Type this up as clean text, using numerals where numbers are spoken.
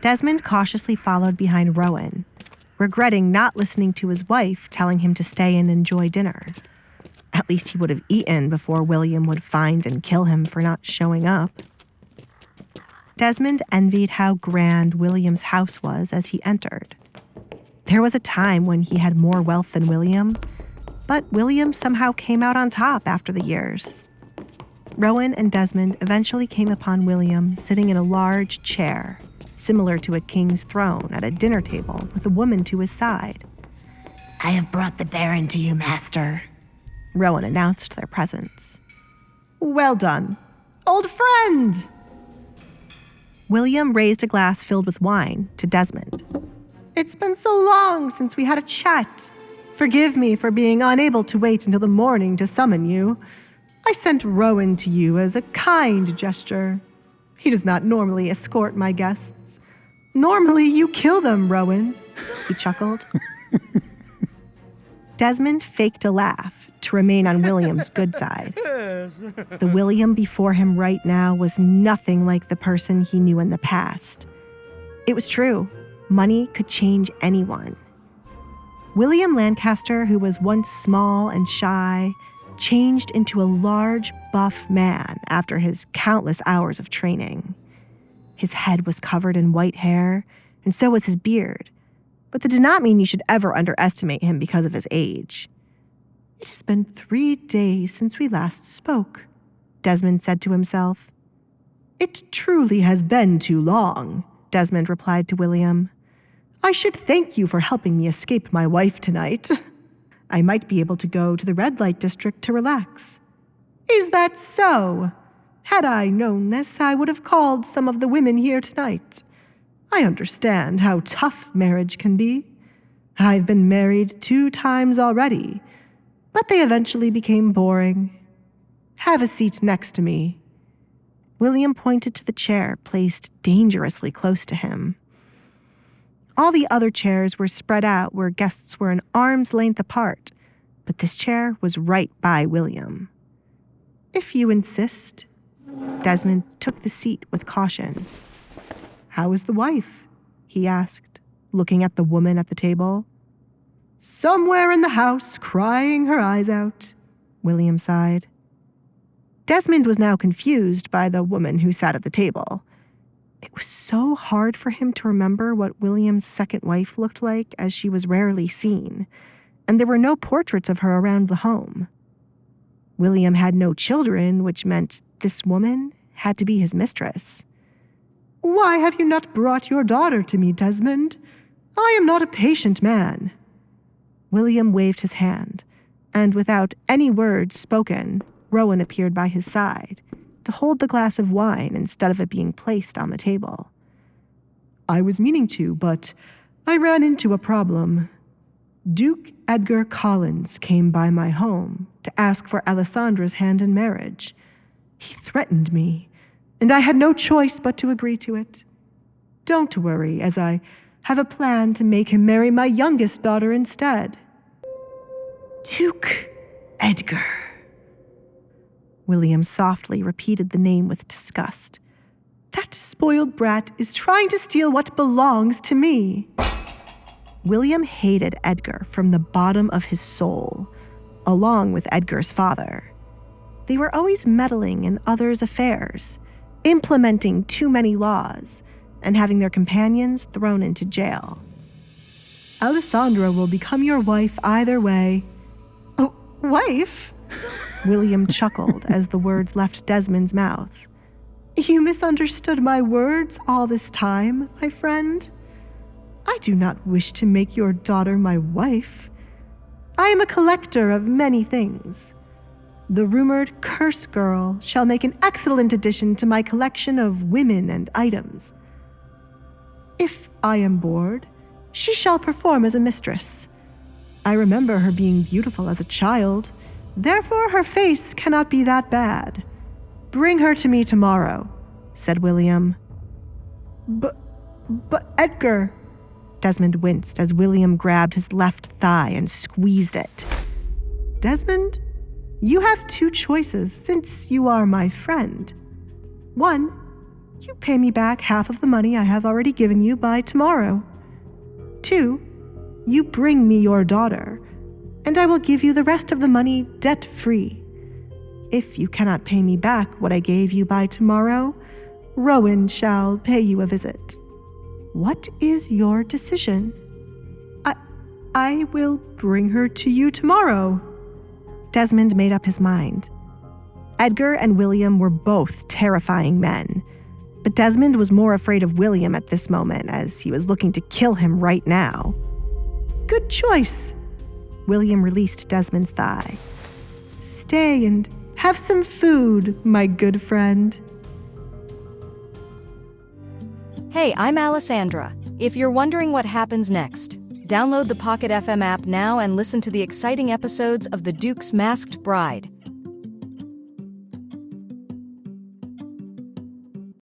Desmond cautiously followed behind Rowan, regretting not listening to his wife telling him to stay and enjoy dinner. At least he would have eaten before William would find and kill him for not showing up. Desmond envied how grand William's house was as he entered. There was a time when he had more wealth than William, but William somehow came out on top after the years. Rowan and Desmond eventually came upon William sitting in a large chair, similar to a king's throne, at a dinner table with a woman to his side. "I have brought the Baron to you, master," Rowan announced their presence. "Well done, old friend!" William raised a glass filled with wine to Desmond. "It's been so long since we had a chat. Forgive me for being unable to wait until the morning to summon you. I sent Rowan to you as a kind gesture. He does not normally escort my guests. Normally you kill them, Rowan," he chuckled. Desmond faked a laugh to remain on William's good side. The William before him right now was nothing like the person he knew in the past. It was true. Money could change anyone. William Lancaster, who was once small and shy, changed into a large, buff man after his countless hours of training. His head was covered in white hair, and so was his beard. But that did not mean you should ever underestimate him because of his age. "It has been 3 days since we last spoke," Desmond said to himself. "It truly has been too long," Desmond replied to William. "I should thank you for helping me escape my wife tonight. I might be able to go to the red light district to relax." "Is that so? Had I known this, I would have called some of the women here tonight. I understand how tough marriage can be. I've been married 2 times already, but they eventually became boring. Have a seat next to me." William pointed to the chair placed dangerously close to him. All the other chairs were spread out where guests were an arm's length apart, but this chair was right by William. "If you insist." Desmond took the seat with caution. "How is the wife?" he asked, looking at the woman at the table. "Somewhere in the house, crying her eyes out," William sighed. Desmond was now confused by the woman who sat at the table. It was so hard for him to remember what William's second wife looked like, as she was rarely seen, and there were no portraits of her around the home. William had no children, which meant this woman had to be his mistress. "Why have you not brought your daughter to me, Desmond? I am not a patient man." William waved his hand, and without any words spoken, Rowan appeared by his side to hold the glass of wine instead of it being placed on the table. "I was meaning to, but I ran into a problem. Duke Edgar Collins came by my home to ask for Alessandra's hand in marriage. He threatened me, and I had no choice but to agree to it. Don't worry, as I have a plan to make him marry my youngest daughter instead." "Duke Edgar." William softly repeated the name with disgust. "That spoiled brat is trying to steal what belongs to me." William hated Edgar from the bottom of his soul, along with Edgar's father. They were always meddling in others' affairs, implementing too many laws, and having their companions thrown into jail. "Alessandra will become your wife either way." "Oh, wife?" William chuckled as the words left Desmond's mouth. "You misunderstood my words all this time, my friend. I do not wish to make your daughter my wife. I am a collector of many things. The rumored Curse Girl shall make an excellent addition to my collection of women and items. If I am bored, she shall perform as a mistress. I remember her being beautiful as a child, therefore her face cannot be that bad. Bring her to me tomorrow," said William. But Edgar," Desmond winced as William grabbed his left thigh and squeezed it. "Desmond, you have 2 choices since you are my friend. 1, You pay me back half of the money I have already given you by tomorrow. 2, you bring me your daughter, and I will give you the rest of the money debt-free. If you cannot pay me back what I gave you by tomorrow, Rowan shall pay you a visit. What is your decision? I will bring her to you tomorrow. Desmond made up his mind. Edgar and William were both terrifying men, but Desmond was more afraid of William at this moment, as he was looking to kill him right now. Good choice. William released Desmond's thigh. Stay and have some food, my good friend. Hey, I'm Alessandra. If you're wondering what happens next, download the Pocket FM app now and listen to the exciting episodes of The Duke's Masked Bride.